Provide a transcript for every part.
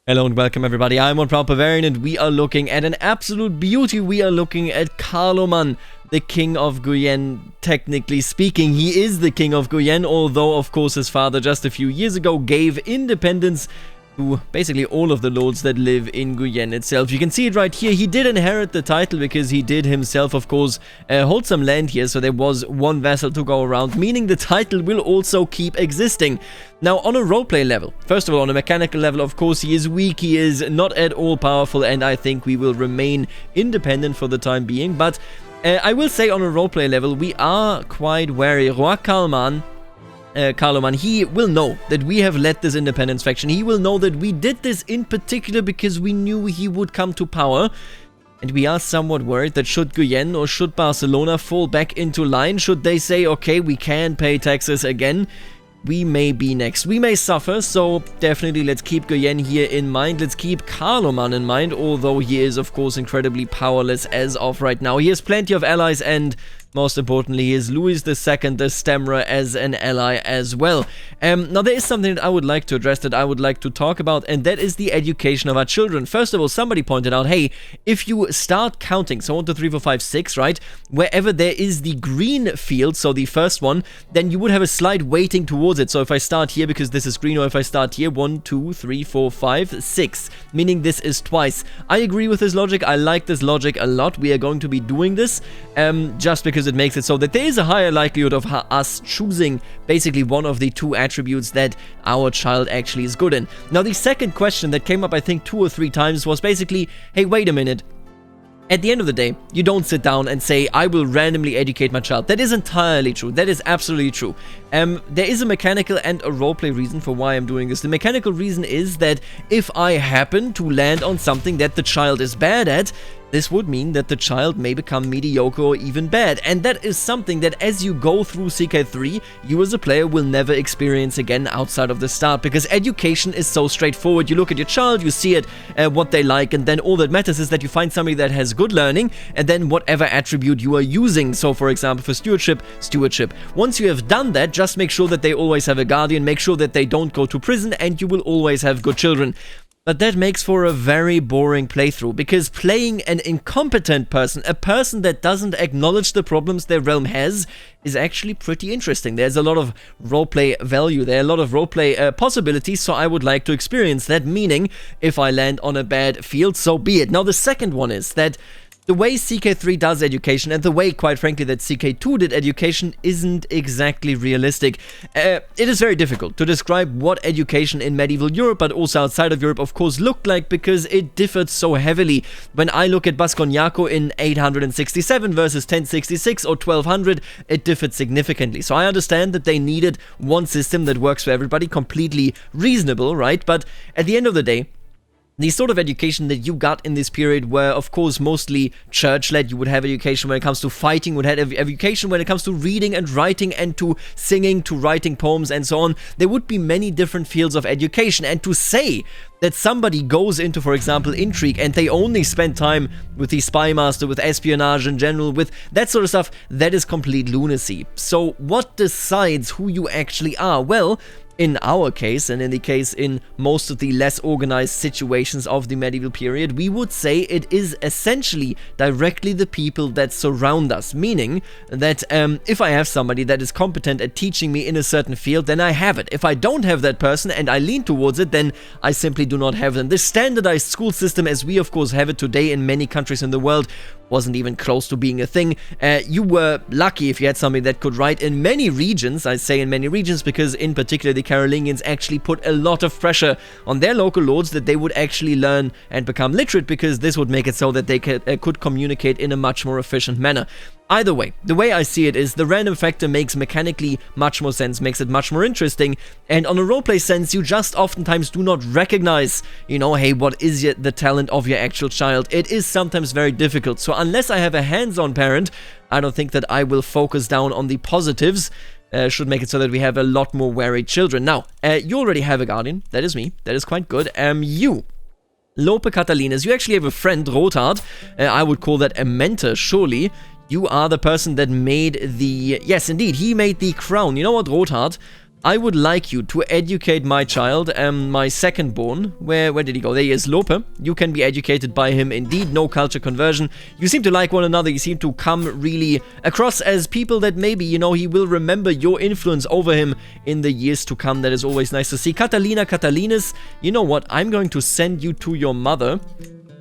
Hello and welcome everybody, I'm one proud Bavarian and we are looking at an absolute beauty. We are looking at Carloman, the king of Guyenne. Technically speaking, he is the king of Guyenne, although of course his father just a few years ago gave independence to basically all of the lords that live in Guyenne itself. You can see it right here. He did inherit the title because he did himself, of course, hold some land here, so there was one vassal to go around, meaning the title will also keep existing. Now, on a roleplay level, first of all, on a mechanical level, of course, he is weak, he is not at all powerful, and I think we will remain independent for the time being, but I will say on a roleplay level, we are quite wary. Roi Carloman, he will know that we have led this independence faction. He will know that we did this in particular because we knew he would come to power. And we are somewhat worried that should Guyenne or should Barcelona fall back into line, should they say, okay, we can pay taxes again, we may be next. We may suffer, so definitely let's keep Guyenne here in mind. Let's keep Carloman in mind, although he is, of course, incredibly powerless as of right now. He has plenty of allies, and most importantly, he is Louis II, the Stammerer, as an ally as well. Now, there is something that I would like to address, that I would like to talk about, and that is the education of our children. First of all, somebody pointed out, hey, if you start counting, so 1, 2, 3, 4, 5, 6, right, wherever there is the green field, so the first one, then you would have a slight weighting towards it. So if I start here because this is green, or if I start here, 1, 2, 3, 4, 5, 6, meaning this is twice. I agree with this logic. I like this logic a lot. We are going to be doing this just because it makes it so that there is a higher likelihood of us choosing basically one of the two attributes that our child actually is good in. Now, the second question that came up, I think 2 or 3 times, was basically, hey, wait a minute. At the end of the day, you don't sit down and say, I will randomly educate my child. That is entirely true. That is absolutely true. There is a mechanical and a roleplay reason for why I'm doing this. The mechanical reason is that if I happen to land on something that the child is bad at, this would mean that the child may become mediocre or even bad. And that is something that as you go through CK3, you as a player will never experience again outside of the start. Because education is so straightforward. You look at your child, you see it, what they like, and then all that matters is that you find somebody that has good learning, and then whatever attribute you are using. So for example, for stewardship. Once you have done that, just make sure that they always have a guardian, make sure that they don't go to prison, and you will always have good children. But that makes for a very boring playthrough, because playing an incompetent person, a person that doesn't acknowledge the problems their realm has, is actually pretty interesting. There's a lot of roleplay value there, a lot of roleplay possibilities, so I would like to experience that, meaning if I land on a bad field, so be it. Now, the second one is that the way CK3 does education, and the way, quite frankly, that CK2 did education, isn't exactly realistic. It is very difficult to describe what education in medieval Europe, but also outside of Europe, of course, looked like, because it differed so heavily. When I look at Basconiaco in 867 versus 1066 or 1200, it differed significantly. So I understand that they needed one system that works for everybody, completely reasonable, right? But at the end of the day, the sort of education that you got in this period were, of course, mostly church-led. You would have education when it comes to fighting, would have education when it comes to reading and writing, and to singing, to writing poems, and so on. There would be many different fields of education, and to say that somebody goes into, for example, intrigue, and they only spend time with the spy master, with espionage in general, with that sort of stuff, that is complete lunacy. So what decides who you actually are? Well, in our case, and in the case in most of the less organized situations of the medieval period, we would say it is essentially directly the people that surround us, meaning that if I have somebody that is competent at teaching me in a certain field, then I have it. If I don't have that person and I lean towards it, then I simply do not have them. The standardized school system, as we of course have it today in many countries in the world, wasn't even close to being a thing. You were lucky if you had somebody that could write in many regions. I say in many regions because in particular the Carolingians actually put a lot of pressure on their local lords that they would actually learn and become literate, because this would make it so that they could communicate in a much more efficient manner. Either way, the way I see it is the random factor makes mechanically much more sense, makes it much more interesting, and on a roleplay sense, you just oftentimes do not recognize, you know, hey, what is the talent of your actual child? It is sometimes very difficult, so unless I have a hands-on parent, I don't think that I will focus down on the positives. Should make it so that we have a lot more worried children. Now, you already have a guardian, that is me, that is quite good. You, Lope Catalinas, you actually have a friend, Rothard. I would call that a mentor, surely. You are the person that made the... Yes, indeed, he made the crown. You know what, Rothard? I would like you to educate my child, my second born. Where did he go? There he is, Lope. You can be educated by him indeed, no culture conversion. You seem to like one another, you seem to come really across as people that maybe, you know, he will remember your influence over him in the years to come. That is always nice to see. Catalinus, you know what? I'm going to send you to your mother.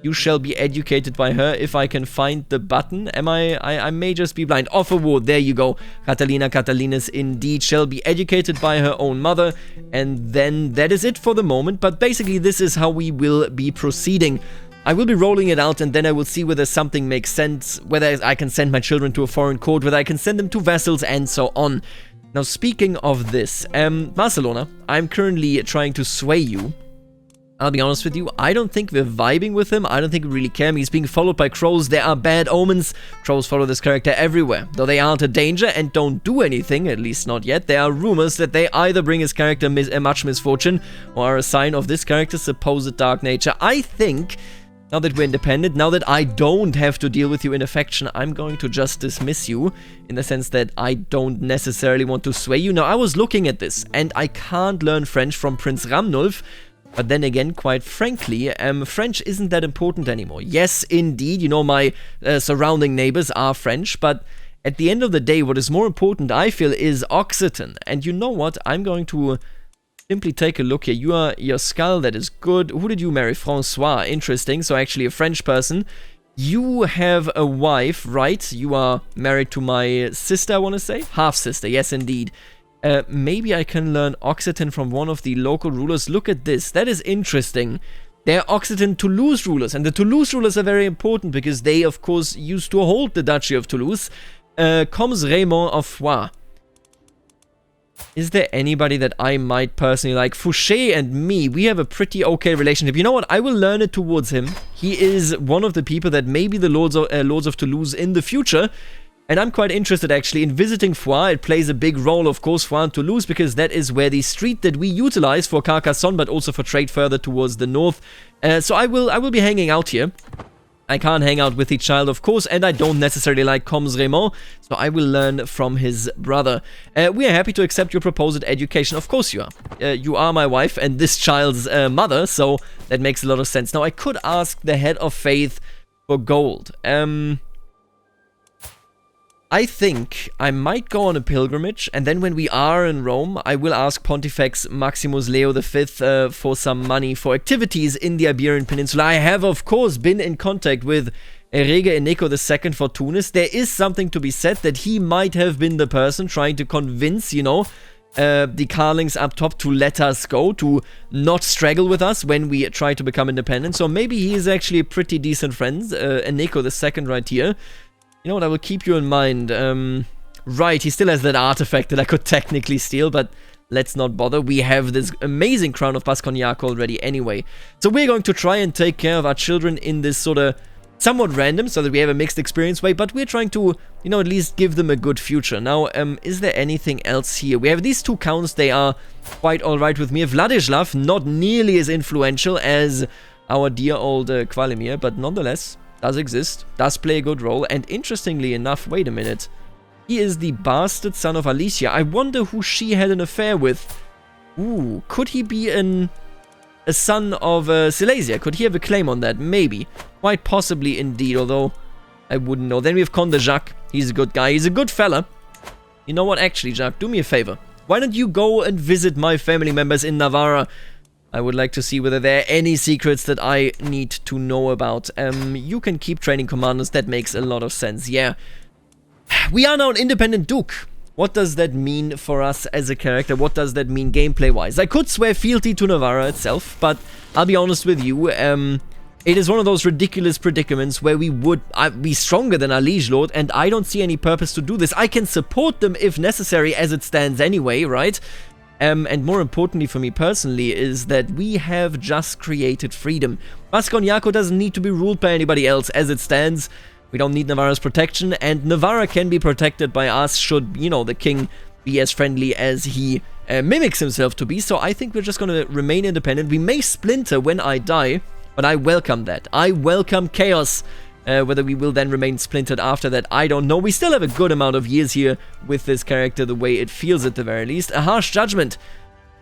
You shall be educated by her if I can find the button. I may just be blind. Offer war, there you go. Catalinus indeed shall be educated by her own mother. And then that is it for the moment. But basically this is how we will be proceeding. I will be rolling it out and then I will see whether something makes sense. Whether I can send my children to a foreign court. Whether I can send them to vassals and so on. Now speaking of this, Barcelona, I'm currently trying to sway you. I'll be honest with you, I don't think we're vibing with him. I don't think we really care. He's being followed by crows. There are bad omens. Crows follow this character everywhere. Though they aren't a danger and don't do anything, at least not yet, there are rumors that they either bring his character much misfortune or are a sign of this character's supposed dark nature. I think, now that we're independent, now that I don't have to deal with you in affection, I'm going to just dismiss you in the sense that I don't necessarily want to sway you. Now, I was looking at this and I can't learn French from Prince Ramnulf. But then again, quite frankly, French isn't that important anymore. Yes, indeed, you know, my surrounding neighbors are French, but at the end of the day, what is more important, I feel, is Occitan. And you know what? I'm going to simply take a look here. You are your skull, that is good. Who did you marry? Francois, interesting. So actually a French person. You have a wife, right? You are married to my sister, I want to say? Half-sister, yes, indeed. Maybe I can learn Occitan from one of the local rulers. Look at this. That is interesting. They're Occitan Toulouse rulers. And the Toulouse rulers are very important because they, of course, used to hold the Duchy of Toulouse. Comes Raymond of Foix. Is there anybody that I might personally like? Fouché and me, we have a pretty okay relationship. You know what? I will learn it towards him. He is one of the people that may be the Lords of Toulouse in the future. And I'm quite interested, actually, in visiting Foix. It plays a big role, of course, Foix and Toulouse, because that is where the street that we utilize for Carcassonne, but also for trade further towards the north. So I will be hanging out here. I can't hang out with the child, of course, and I don't necessarily like Comes Raymond, so I will learn from his brother. We are happy to accept your proposed education. Of course you are. You are my wife and this child's mother, so that makes a lot of sense. Now, I could ask the head of faith for gold. I think I might go on a pilgrimage, and then when we are in Rome, I will ask Pontifex Maximus Leo V for some money for activities in the Iberian Peninsula. I have, of course, been in contact with Erege Eneko II for Tunis. There is something to be said that he might have been the person trying to convince, you know, the Carlings up top to let us go, to not straggle with us when we try to become independent. So maybe he is actually a pretty decent friend, Eneko II right here. You know what, I will keep you in mind. Right, he still has that artifact that I could technically steal, but let's not bother. We have this amazing crown of Bascognac already anyway. So we're going to try and take care of our children in this sort of somewhat random, so that we have a mixed experience way, but we're trying to, you know, at least give them a good future. Now, is there anything else here? We have these two counts, they are quite alright with me. Vladislav, not nearly as influential as our dear old Qualimir, but nonetheless does exist, does play a good role, and interestingly enough, wait a minute, he is the bastard son of Alicia. I wonder who she had an affair with. Ooh, could he be a son of Silesia? Could he have a claim on that? Maybe. Quite possibly indeed, although I wouldn't know. Then we have Conde Jacques. He's a good guy. He's a good fella. You know what? Actually, Jacques, do me a favor. Why don't you go and visit my family members in Navarra? I would like to see whether there are any secrets that I need to know about. You can keep training commanders. That makes a lot of sense. Yeah. We are now an independent duke. What does that mean for us as a character? What does that mean gameplay-wise? I could swear fealty to Navarra itself, but I'll be honest with you, it is one of those ridiculous predicaments where we would be stronger than our liege lord, and I don't see any purpose to do this. I can support them if necessary, as it stands anyway, right? And more importantly for me personally is that we have just created freedom. Bascognaco doesn't need to be ruled by anybody else as it stands. We don't need Navarra's protection, and Navarra can be protected by us should, you know, the king be as friendly as he mimics himself to be. So I think we're just going to remain independent. We may splinter when I die, but I welcome that. I welcome chaos. Whether we will then remain splintered after that, I don't know. We still have a good amount of years here with this character, the way it feels at the very least. A harsh judgment.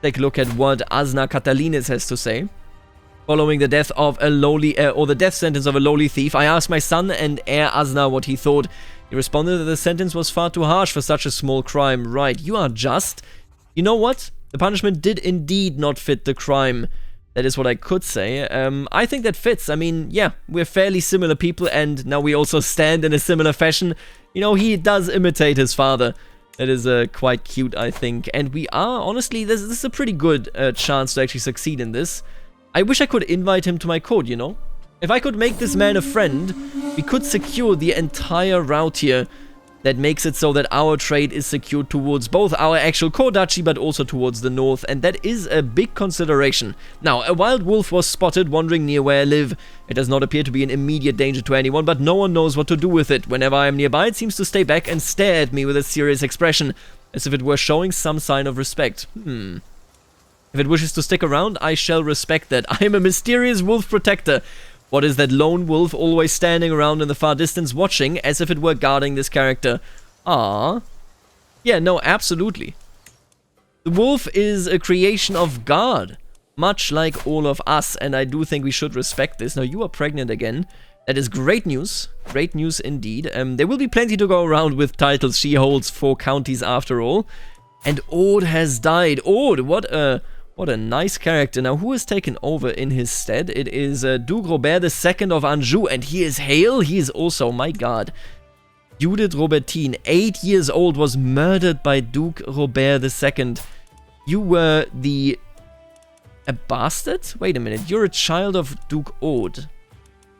Take a look at what Asna Katalines has to say. Following the death of a lowly, or the death sentence of a lowly thief, I asked my son and heir Asna what he thought. He responded that the sentence was far too harsh for such a small crime. Right, you are just. You know what? The punishment did indeed not fit the crime. That is what I could say. I think that fits. I mean, yeah, we're fairly similar people, and now we also stand in a similar fashion. You know, he does imitate his father. That is quite cute, I think. And we are, honestly, this is a pretty good chance to actually succeed in this. I wish I could invite him to my court, you know? If I could make this man a friend, we could secure the entire route here. That makes it so that our trade is secured towards both our actual core duchy, but also towards the north, and that is a big consideration. Now, a wild wolf was spotted wandering near where I live. It does not appear to be an immediate danger to anyone, but no one knows what to do with it. Whenever I am nearby, it seems to stay back and stare at me with a serious expression, as if it were showing some sign of respect. If it wishes to stick around, I shall respect that. I am a mysterious wolf protector. What is that lone wolf always standing around in the far distance watching as if it were guarding this character? Ah, yeah, no, absolutely. The wolf is a creation of God, much like all of us, and I do think we should respect this. Now, you are pregnant again. That is great news indeed. There will be plenty to go around with titles. She holds 4 counties after all. And Aude has died. Aude, what a nice character. Now, who has taken over in his stead? It is Duke Robert II of Anjou, and he is Hale. He is also, my god, Judith Robertine, 8 years old, was murdered by Duke Robert II. You were a bastard? Wait a minute, you're a child of Duke Aude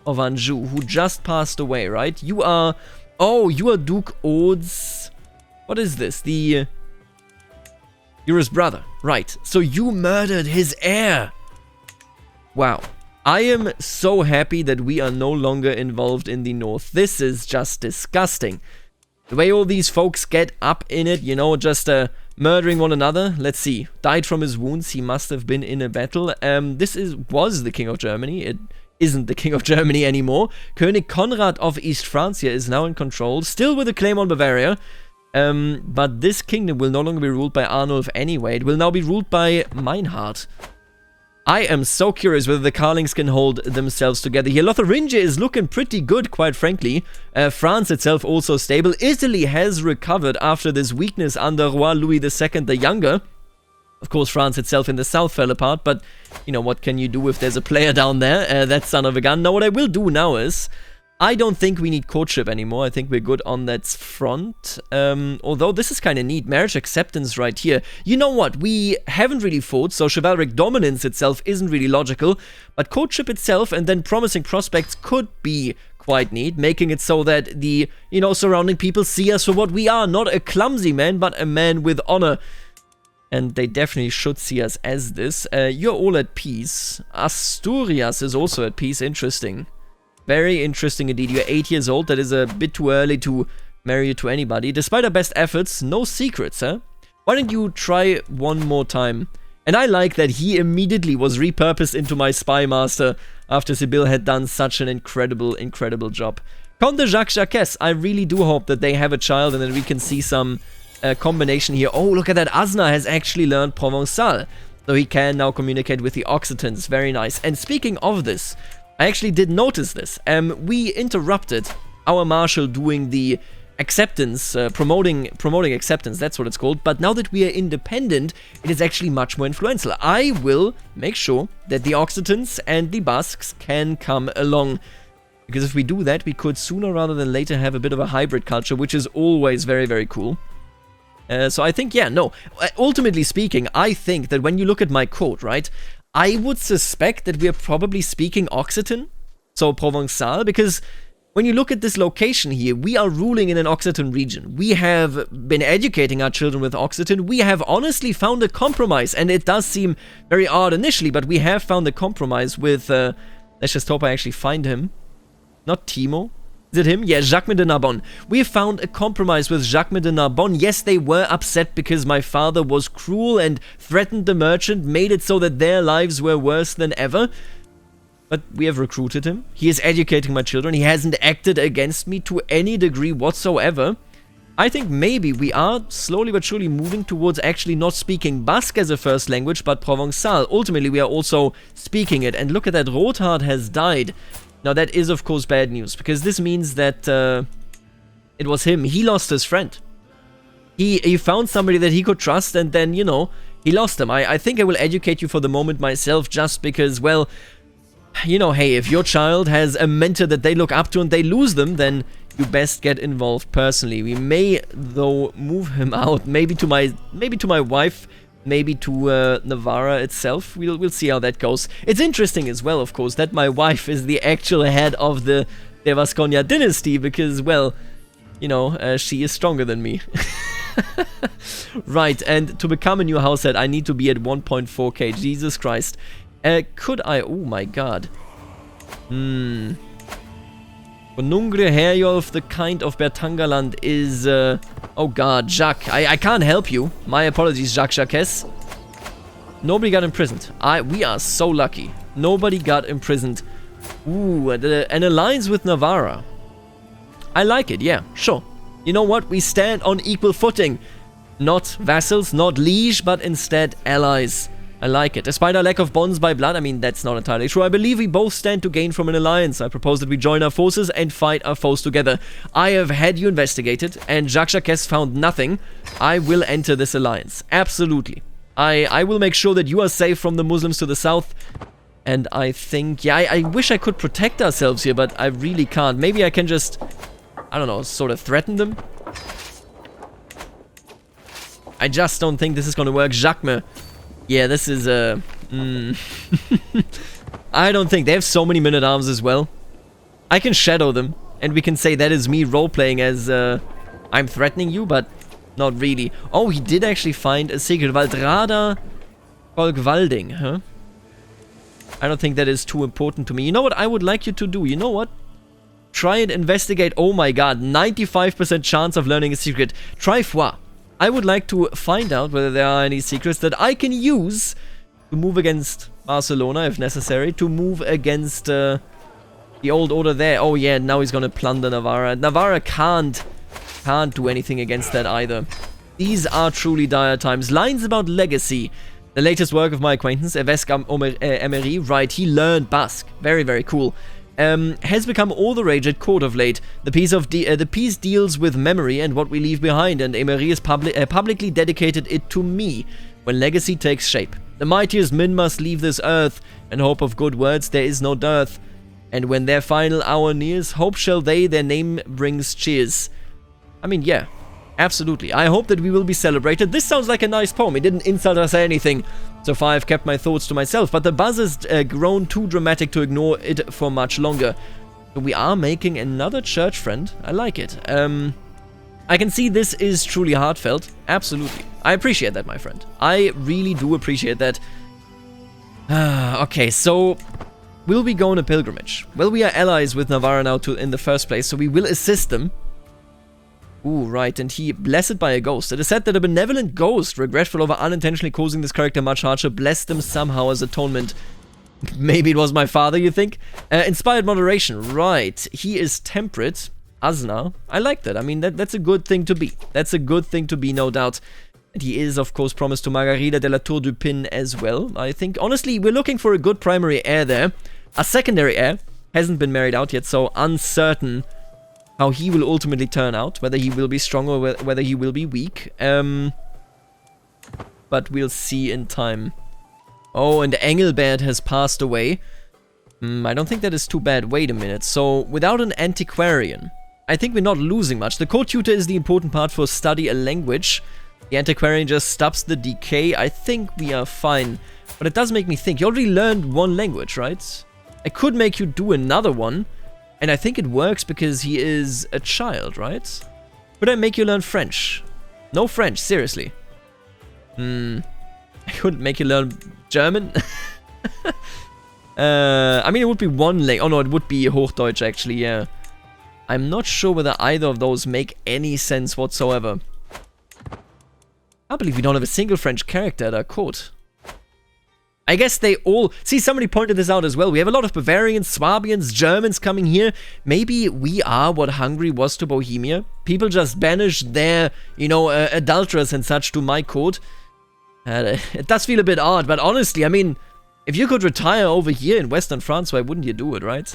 of Anjou, who just passed away, right? You are Duke Aude's, what is this? You're his brother, right. So you murdered his heir. Wow. I am so happy that we are no longer involved in the north. This is just disgusting. The way all these folks get up in it, you know, just murdering one another. Let's see. Died from his wounds. He must have been in a battle. This was the King of Germany. It isn't the King of Germany anymore. König Konrad of East Francia is now in control, still with a claim on Bavaria. But this kingdom will no longer be ruled by Arnulf anyway. It will now be ruled by Meinhard. I am so curious whether the Carlings can hold themselves together here. Lotharingia is looking pretty good, quite frankly. France itself also stable. Italy has recovered after this weakness under Roi Louis II the Younger. Of course, France itself in the south fell apart, but, you know, what can you do if there's a player down there? That son of a gun. Now, what I will do now is, I don't think we need courtship anymore. I think we're good on that front. Although this is kind of neat. Marriage acceptance right here. You know what? We haven't really fought, so chivalric dominance itself isn't really logical. But courtship itself and then promising prospects could be quite neat, making it so that the, you know, surrounding people see us for what we are. Not a clumsy man, but a man with honor. And they definitely should see us as this. You're all at peace. Asturias is also at peace. Interesting. Very interesting indeed. You're 8 years old. That is a bit too early to marry you to anybody. Despite our best efforts, no secrets, huh? Why don't you try one more time? And I like that he immediately was repurposed into my spy master after Sibylle had done such an incredible job. Comte Jacques Jacques, I really do hope that they have a child and that we can see some combination here. Oh, look at that. Asna has actually learned Provençal. So he can now communicate with the Occitans. Very nice. And speaking of this, I actually did notice this. We interrupted our marshal doing the acceptance, promoting acceptance, that's what it's called. But now that we are independent, it is actually much more influential. I will make sure that the Occitans and the Basques can come along. Because if we do that, we could sooner rather than later have a bit of a hybrid culture, which is always very, very cool. So I think, yeah, no. Ultimately speaking, I think that when you look at my court, right, I would suspect that we are probably speaking Occitan, so Provençal, because when you look at this location here, we are ruling in an Occitan region. We have been educating our children with Occitan. We have honestly found a compromise, and it does seem very odd initially, but we have found a compromise with, let's just hope I actually find him. Not Timo. Is it him? Yeah, Jacques de Narbonne. We have found a compromise with Jacques de Narbonne. Yes, they were upset because my father was cruel and threatened the merchant, made it so that their lives were worse than ever. but we have recruited him. He is educating my children. He hasn't acted against me to any degree whatsoever. I think maybe we are slowly but surely moving towards actually not speaking Basque as a first language, but Provençal. Ultimately, we are also speaking it. And look at that, Rothard has died. Now, that is, of course, bad news, because this means that it was him. He lost his friend. He found somebody that he could trust, and then, you know, he lost him. I think I will educate you for the moment myself, just because, well, you know, hey, if your child has a mentor that they look up to and they lose them, then you best get involved personally. We may, though, move him out, maybe to my wife, maybe to Navarra itself. We'll see how that goes. It's interesting as well, of course, that my wife is the actual head of the De Vasconia dynasty, because, well, you know, she is stronger than me. Right, and to become a new house head, I need to be at 1.4k. Jesus Christ. Could I... Oh my god. Konungre Herjolf, the kind of Bertangaland, is... oh god, Jacques. I can't help you. My apologies, Jacques. Nobody got imprisoned. We are so lucky. Nobody got imprisoned. Ooh, an alliance with Navarra. I like it, yeah, sure. You know what? We stand on equal footing. Not vassals, not liege, but instead allies. I like it. Despite our lack of bonds by blood, I mean, that's not entirely true. I believe we both stand to gain from an alliance. I propose that we join our forces and fight our foes together. I have had you investigated, and Jacques found nothing. I will enter this alliance. Absolutely. I will make sure that you are safe from the Muslims to the south. And I think, yeah, I wish I could protect ourselves here, but I really can't. Maybe I can just... I don't know, sort of threaten them? I just don't think this is gonna work. Jacques. Yeah, this is I don't think. They have so many men-at-arms as well. I can shadow them, and we can say that is me role-playing as I'm threatening you, but not really. Oh, he did actually find a secret. Waldrada Kolkwalding, huh? I don't think that is too important to me. You know what I would like you to do? You know what? Try and investigate. Oh my god, 95% chance of learning a secret. Try foi. I would like to find out whether there are any secrets that I can use to move against Barcelona, if necessary. To move against the old order there. Oh yeah, now he's gonna plunder Navarra. Navarra can't do anything against that either. These are truly dire times. Lines about legacy. The latest work of my acquaintance, Basque Emery, right, he learned Basque. Very, very cool. Has become all the rage at court of late. The piece deals with memory and what we leave behind, and Emery has publicly dedicated it to me when legacy takes shape. The mightiest men must leave this earth, and hope of good words there is no dearth. And when their final hour nears, hope shall they, their name brings cheers. I mean, yeah, absolutely. I hope that we will be celebrated. This sounds like a nice poem. It didn't insult or say anything. So far, I've kept my thoughts to myself, but the buzz has grown too dramatic to ignore it for much longer. So we are making another church friend. I like it. I can see this is truly heartfelt. Absolutely. I appreciate that, my friend. I really do appreciate that. Okay, so will we go on a pilgrimage? Well, we are allies with Navarra now in the first place, so we will assist them. Ooh, right, and he, blessed by a ghost. It is said that a benevolent ghost, regretful over unintentionally causing this character much hardship, blessed them somehow as atonement. Maybe it was my father, you think? Inspired moderation, right. He is temperate. Asna. I like that. I mean, that's a good thing to be. That's a good thing to be, no doubt. And he is, of course, promised to Margarida de la Tour du Pin as well. I think, honestly, we're looking for a good primary heir there. A secondary heir hasn't been married out yet, so uncertain how he will ultimately turn out, whether he will be strong or whether he will be weak. But we'll see in time. Oh, and Engelbert has passed away. I don't think that is too bad. Wait a minute. So, without an antiquarian, I think we're not losing much. The court tutor is the important part for study a language. The antiquarian just stops the decay. I think we are fine. But it does make me think. You already learned one language, right? I could make you do another one. And I think it works because he is a child, right? Could I make you learn French? No French, seriously. I couldn't make you learn German. I mean, it would be one language. Oh no, it would be Hochdeutsch actually, yeah. I'm not sure whether either of those make any sense whatsoever. I believe we don't have a single French character at our court. I guess they all... See, somebody pointed this out as well. We have a lot of Bavarians, Swabians, Germans coming here. Maybe we are what Hungary was to Bohemia. People just banished their, you know, adulterers and such to my court. It does feel a bit odd, but honestly, I mean, if you could retire over here in Western France, why wouldn't you do it, right?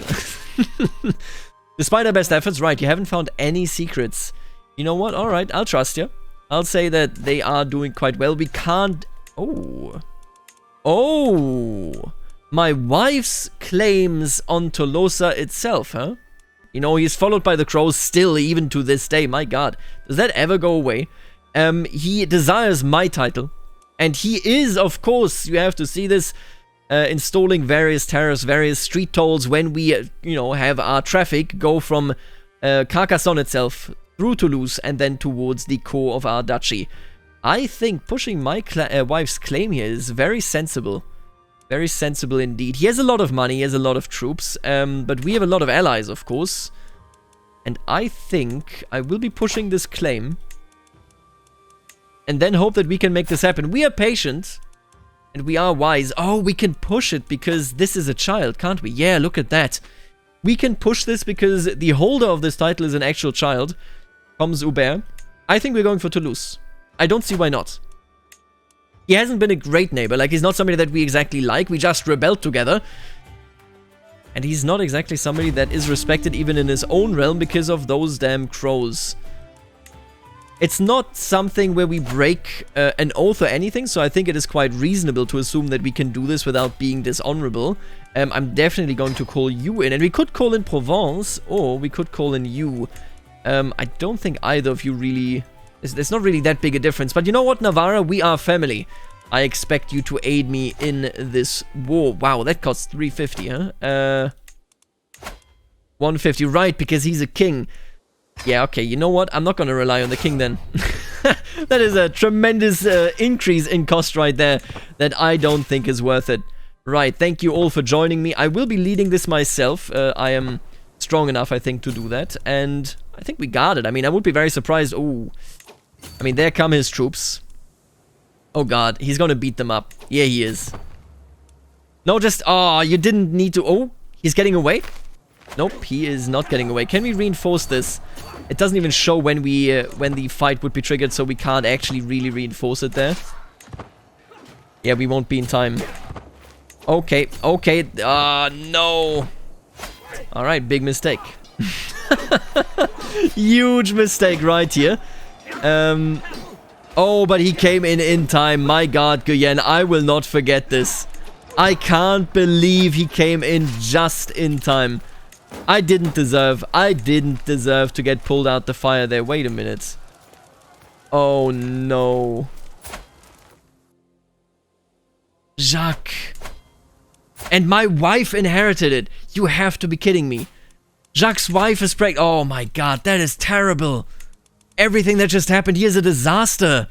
Despite our best efforts, right, you haven't found any secrets. You know what? Alright, I'll trust you. I'll say that they are doing quite well. We can't... Oh... Oh, my wife's claims on Tolosa itself, huh? You know, he's followed by the crows still, even to this day. My god, does that ever go away? He desires my title. And he is, of course, you have to see this, installing various tariffs, various street tolls when we, you know, have our traffic go from Carcassonne itself through Toulouse and then towards the core of our duchy. I think pushing my wife's claim here is very sensible. Very sensible indeed. He has a lot of money, he has a lot of troops, but we have a lot of allies, of course. And I think I will be pushing this claim. And then hope that we can make this happen. We are patient. And we are wise. Oh, we can push it because this is a child, can't we? Yeah, look at that. We can push this because the holder of this title is an actual child. Comes Hubert. I think we're going for Toulouse. I don't see why not. He hasn't been a great neighbor. Like, he's not somebody that we exactly like. We just rebelled together. And he's not exactly somebody that is respected even in his own realm because of those damn crows. It's not something where we break an oath or anything, so I think it is quite reasonable to assume that we can do this without being dishonorable. I'm definitely going to call you in. And we could call in Provence, or we could call in you. I don't think either of you really... There's not really that big a difference. But you know what, Navarra? We are family. I expect you to aid me in this war. Wow, that costs 350, huh? 150, right, because he's a king. Yeah, okay, you know what? I'm not gonna rely on the king then. That is a tremendous increase in cost right there that I don't think is worth it. Right, thank you all for joining me. I will be leading this myself. I am strong enough, I think, to do that. And I think we got it. I mean, I would be very surprised. Oh, I mean, there come his troops. Oh god, he's gonna beat them up. Yeah, he is. No, just... Oh, you didn't need to... Oh, he's getting away? Nope, he is not getting away. Can we reinforce this? It doesn't even show when we when the fight would be triggered, so we can't actually really reinforce it there. Yeah, we won't be in time. Okay, okay. No. Alright, big mistake. Huge mistake right here. Oh, but he came in time. My god, Guyenne, I will not forget this. I can't believe he came in just in time. I didn't deserve to get pulled out the fire there. Wait a minute. Oh no. Jacques. And my wife inherited it. You have to be kidding me. Jacques' wife is pregnant. Oh my god, that is terrible. Everything that just happened here is a disaster.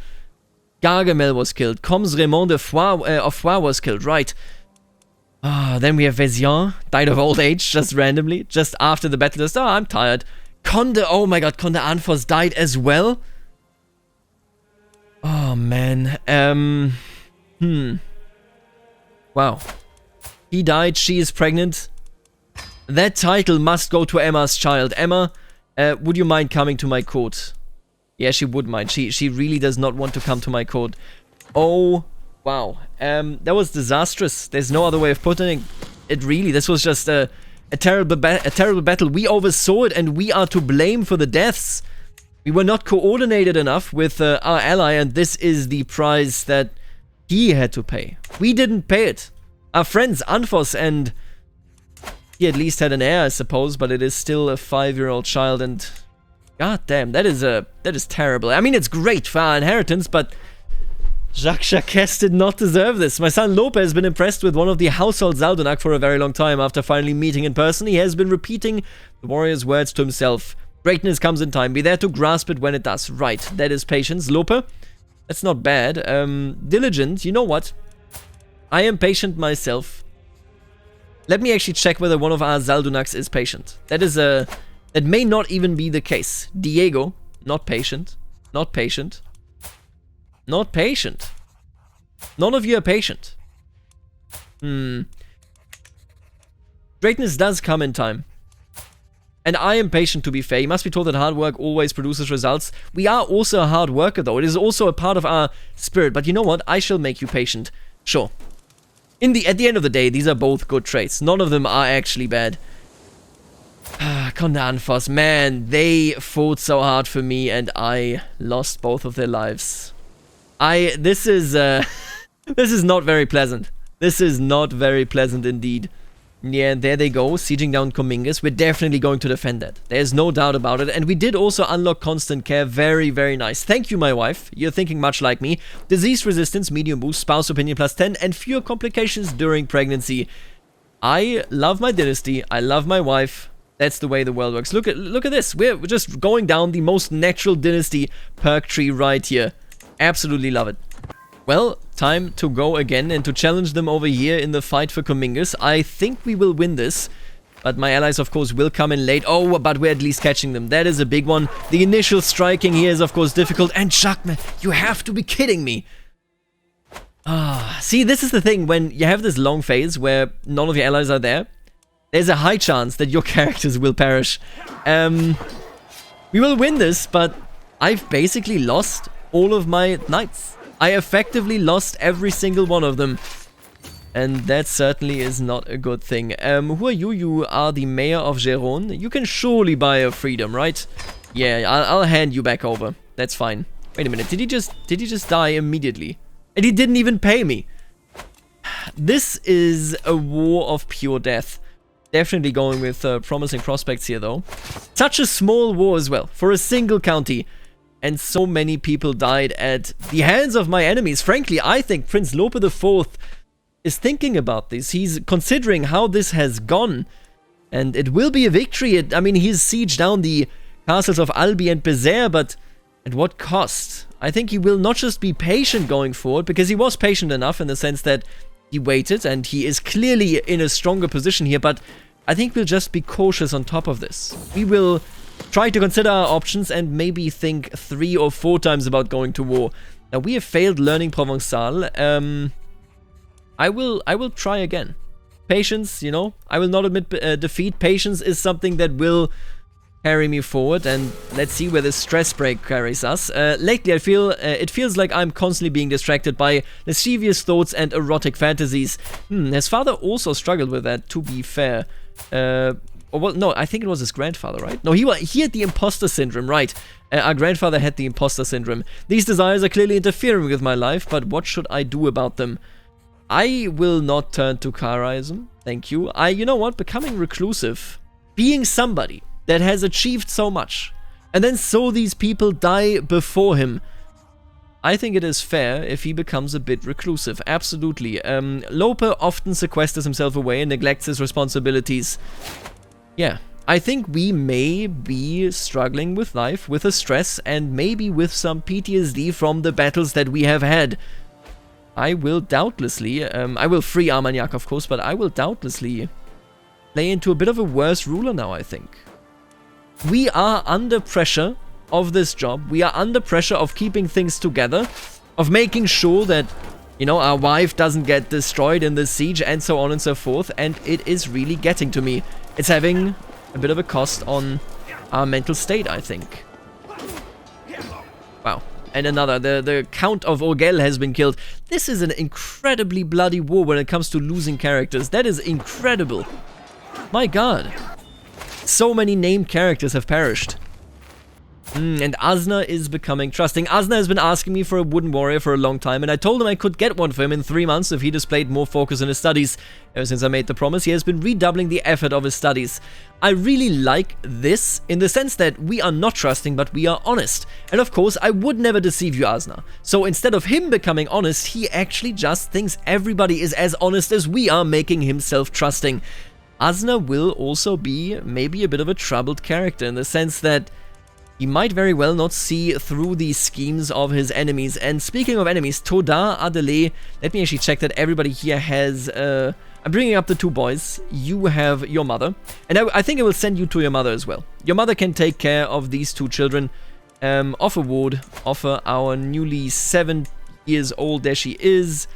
Gargamel was killed. Comes Raymond of Foix was killed, right. Then we have Vézian, died of old age, just randomly, just after the battle. Just, I'm tired. Conde, oh my god, Conde Anfos died as well? Oh man, Wow. He died, she is pregnant. That title must go to Emma's child. Emma, would you mind coming to my court? Yeah, she would mind. She really does not want to come to my court. Oh, wow. That was disastrous. There's no other way of putting it. Really, this was just a terrible battle. We oversaw it, and we are to blame for the deaths. We were not coordinated enough with our ally, and this is the price that he had to pay. We didn't pay it. Our friends Anfos, and he at least had an heir, I suppose, but it is still a 5-year-old child, and god damn, that is terrible. I mean, it's great for our inheritance, but Jacques did not deserve this. My son Lope has been impressed with one of the household Zaldunak for a very long time. After finally meeting in person, he has been repeating the warrior's words to himself. Greatness comes in time. Be there to grasp it when it does. Right, that is patience. Lope, that's not bad. Diligent, you know what? I am patient myself. Let me actually check whether one of our Zaldunaks is patient. That may not even be the case. Diego, not patient. Not patient. Not patient. None of you are patient. Greatness does come in time. And I am patient, to be fair. You must be told that hard work always produces results. We are also a hard worker, though. It is also a part of our spirit. But you know what? I shall make you patient. Sure. At the end of the day, these are both good traits. None of them are actually bad. Condanfos, man, they fought so hard for me, and I lost both of their lives. This is not very pleasant. This is not very pleasant indeed. Yeah, there they go, sieging down Cominges. We're definitely going to defend that. There's no doubt about it. And we did also unlock constant care. Very, very nice. Thank you, my wife. You're thinking much like me. Disease resistance, medium boost, spouse opinion +10, and fewer complications during pregnancy. I love my dynasty. I love my wife. That's the way the world works. Look at this. We're just going down the most natural dynasty perk tree right here. Absolutely love it. Well, time to go again and to challenge them over here in the fight for Cominges. I think we will win this, but my allies, of course, will come in late. Oh, but we're at least catching them. That is a big one. The initial striking here is, of course, difficult. And Jacques, you have to be kidding me. See, this is the thing. When you have this long phase where none of your allies are there, there's a high chance that your characters will perish. We will win this, but I've basically lost all of my knights. I effectively lost every single one of them. And that certainly is not a good thing. Who are you? You are the mayor of Gérone. You can surely buy a freedom, right? Yeah, I'll hand you back over. That's fine. Wait a minute, did he just die immediately? And he didn't even pay me. This is a war of pure death. Definitely going with promising prospects here, though. Such a small war as well, for a single county. And so many people died at the hands of my enemies. Frankly, I think Prince Lope IV is thinking about this. He's considering how this has gone. And it will be a victory. I mean, he's sieged down the castles of Albi and Béziers, but at what cost? I think he will not just be patient going forward, because he was patient enough in the sense that he waited, and he is clearly in a stronger position here, but I think we'll just be cautious on top of this. We will try to consider our options and maybe think 3 or 4 times about going to war. Now, we have failed learning Provençal. I will try again. Patience, you know, I will not admit defeat. Patience is something that will carry me forward, and let's see where this stress break carries us. Lately, I feel it feels like I'm constantly being distracted by lascivious thoughts and erotic fantasies. His father also struggled with that, to be fair. Well, no, I think it was his grandfather, right? No, he had the imposter syndrome, right? Our grandfather had the imposter syndrome. These desires are clearly interfering with my life, but what should I do about them? I will not turn to Karaism, thank you. You know what? Becoming reclusive, being somebody that has achieved so much, and then saw these people die before him. I think it is fair if he becomes a bit reclusive, absolutely. Lope often sequesters himself away and neglects his responsibilities. Yeah, I think we may be struggling with life, with a stress, and maybe with some PTSD from the battles that we have had. I will doubtlessly, I will free Armagnac, of course, but I will doubtlessly play into a bit of a worse ruler now, I think. We are under pressure of this job. We are under pressure of keeping things together, of making sure that, you know, our wife doesn't get destroyed in this siege, and so on and so forth, and it is really getting to me. It's having a bit of a cost on our mental state, I think. Wow. And another, the Count of Orgel has been killed. This is an incredibly bloody war when it comes to losing characters. That is incredible. My god. So many named characters have perished. And Asna is becoming trusting. Asna has been asking me for a wooden warrior for a long time, and I told him I could get one for him in 3 months if he displayed more focus in his studies. Ever since I made the promise, he has been redoubling the effort of his studies. I really like this, in the sense that we are not trusting, but we are honest. And of course, I would never deceive you, Asna. So instead of him becoming honest, he actually just thinks everybody is as honest as we are, making himself trusting. Asna will also be maybe a bit of a troubled character, in the sense that he might very well not see through the schemes of his enemies. And speaking of enemies, Todar, Adelaide, let me actually check that everybody here has... I'm bringing up the 2 boys. You have your mother. And I think I will send you to your mother as well. Your mother can take care of these 2 children. Offer Ward, offer our newly 7 years old, there she is,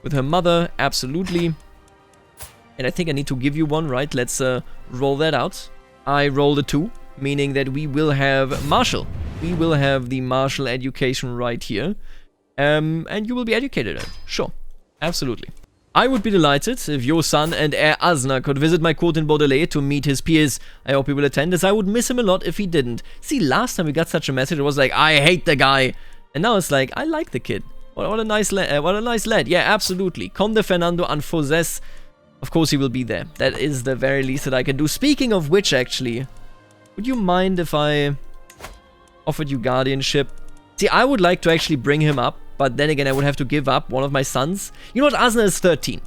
with her mother, absolutely. And I think I need to give you one, right? Let's roll that out. I rolled a 2, meaning that we will have martial. We will have the martial education right here. And you will be educated at. Sure. Absolutely. I would be delighted if your son and heir Asna could visit my court in Baudelaire to meet his peers. I hope he will attend, as I would miss him a lot if he didn't. See, last time we got such a message, it was like, I hate the guy. And now it's like, I like the kid. What a nice lad. Yeah, absolutely. Conde Fernando Anfoses. Of course he will be there. That is the very least that I can do. Speaking of which, actually, would you mind if I offered you guardianship? See, I would like to actually bring him up. But then again, I would have to give up one of my sons. You know what? Asna is 13.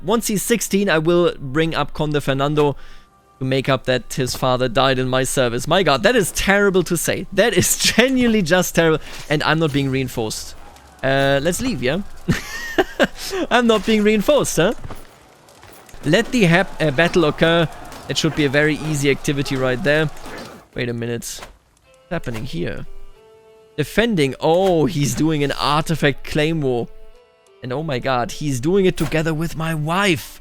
Once he's 16, I will bring up Conde Fernando to make up that his father died in my service. My god, that is terrible to say. That is genuinely just terrible. And I'm not being reinforced. Let's leave, yeah? I'm not being reinforced, huh? Let the battle occur. It should be a very easy activity right there. Wait a minute. What's happening here? Defending. Oh, he's doing an artifact claim war. And oh my god, he's doing it together with my wife.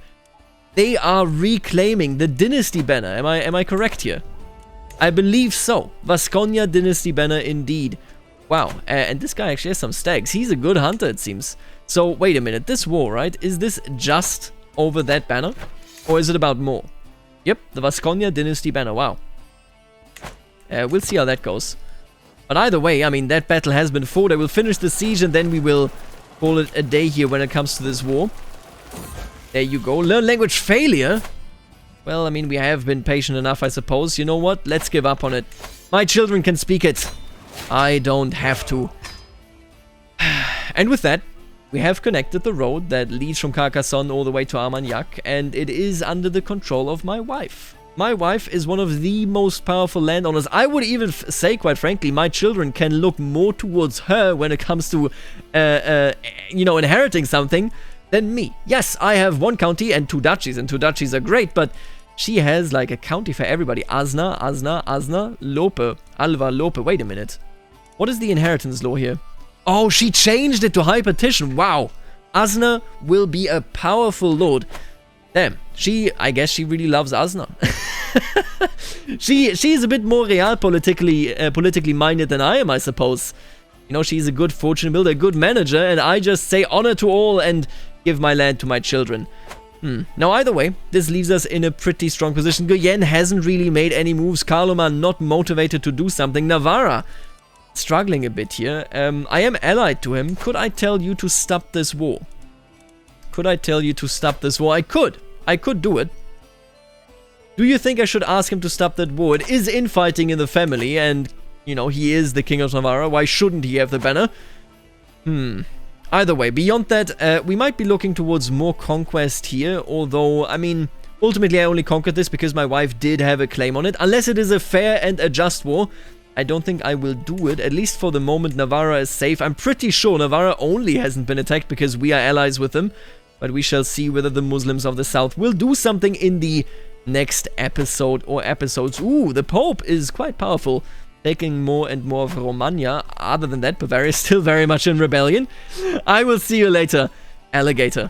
They are reclaiming the dynasty banner. Am I correct here? I believe so. Vasconia dynasty banner indeed. Wow. And this guy actually has some stags. He's a good hunter, it seems. So, wait a minute. This war, right? Is this just over that banner? Or is it about more? Yep, the Vasconia dynasty banner. Wow. We'll see how that goes. But either way, I mean, that battle has been fought. I will finish the siege and then we will call it a day here when it comes to this war. There you go. Learn language failure? Well, I mean, we have been patient enough, I suppose. You know what? Let's give up on it. My children can speak it. I don't have to. And with that, we have connected the road that leads from Carcassonne all the way to Armagnac, and it is under the control of my wife. My wife is one of the most powerful landowners. I would even say, quite frankly, my children can look more towards her when it comes to, you know, inheriting something than me. Yes, I have one county and 2 duchies, and 2 duchies are great, but she has like a county for everybody. Asna, Lope, Alva, Lope. Wait a minute. What is the inheritance law here? Oh, she changed it to high petition. Wow. Asna will be a powerful lord. Damn, I guess she really loves Asna. She's a bit more real politically minded than I am, I suppose. You know, she's a good fortune builder, a good manager, and I just say honor to all and give my land to my children. Now, either way, this leaves us in a pretty strong position. Guyenne hasn't really made any moves. Carloman not motivated to do something. Navarra struggling a bit here. I am allied to him. Could I tell you to stop this war? Could I tell you to stop this war? I could. I could do it. Do you think I should ask him to stop that war? It is infighting in the family, and, you know, he is the King of Navarra. Why shouldn't he have the banner? Either way, beyond that, we might be looking towards more conquest here, although, I mean, ultimately I only conquered this because my wife did have a claim on it. Unless it is a fair and a just war, I don't think I will do it. At least for the moment, Navarra is safe. I'm pretty sure Navarra only hasn't been attacked because we are allies with them. But we shall see whether the Muslims of the south will do something in the next episode or episodes. Ooh, the Pope is quite powerful, taking more and more of Romagna. Other than that, Bavaria is still very much in rebellion. I will see you later, alligator.